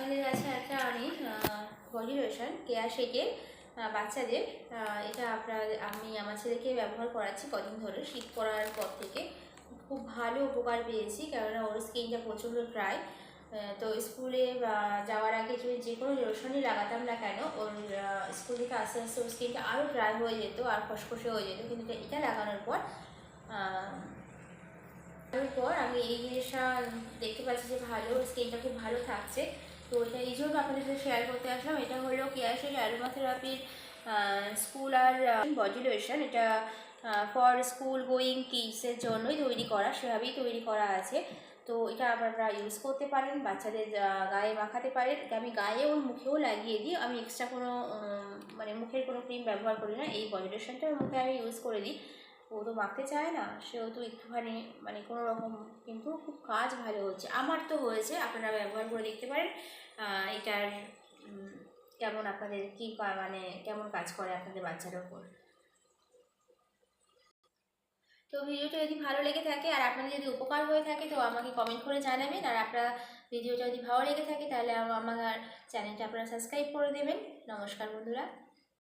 আপনাদের কাছে একটা আমি বডি লোশন কেয়া শেকের বাচ্চাদের, এটা আমি আমার ছেলেকে ব্যবহার করাচ্ছি কদিন ধরে, শীত পড়ার পর থেকে খুব ভালো উপকার পেয়েছি। কেননা ওর স্কিনটা প্রচণ্ড ড্রাই। তো স্কুলে যাওয়ার আগে যদি যে কোনো লোশনই লাগাতাম না কেন, ওর স্কুল থেকে আস্তে আস্তে ওর স্কিনটা আরও ড্রাই হয়ে যেত আর খসখসে হয়ে যেত। কিন্তু এটা লাগানোর পর আমি এই জিনিসটা দেখতে পাচ্ছি যে ভালো, স্কিনটা খুব ভালো থাকছে। তো এটা এই জন্য আপনাদের সাথে শেয়ার করতে আসলাম। এটা হলো কেয়া শেক অ্যারোমা থেরাপির স্কুল আর বডি লোশন। এটা ফর স্কুল গোয়িং কিডসের জন্যই তৈরি করা, সেভাবেই তৈরি করা আছে। তো এটা আপনারা ইউজ করতে পারেন, বাচ্চাদের গায়ে মাখাতে পারেন। আমি গায়ে ওর মুখেও লাগিয়ে দিই। আমি এক্সট্রা কোনো মানে মুখের কোনো ক্রিম ব্যবহার করি না। এই বডি লোশনটা মুখে আমি ইউজ করে দিই। ও তো মাখতে চায় না, সেও তো একটুখানি মানে কোনো রকম, কিন্তু খুব কাজ ভালো হচ্ছে। আমার তো হয়েছে, আপনারা ব্যবহার করে দেখতে পারেন এটার কেমন আপনাদের কী মানে কেমন কাজ করে আপনাদের বাচ্চার ওপর। তো ভিডিওটা যদি ভালো লেগে থাকে আর আপনাদের যদি উপকার হয়ে থাকে তো আমাকে কমেন্ট করে জানাবেন। আর আপনারা ভিডিওটা যদি ভালো লেগে থাকে তাহলে আমার চ্যানেলটা আপনারা সাবস্ক্রাইব করে দেবেন। নমস্কার বন্ধুরা।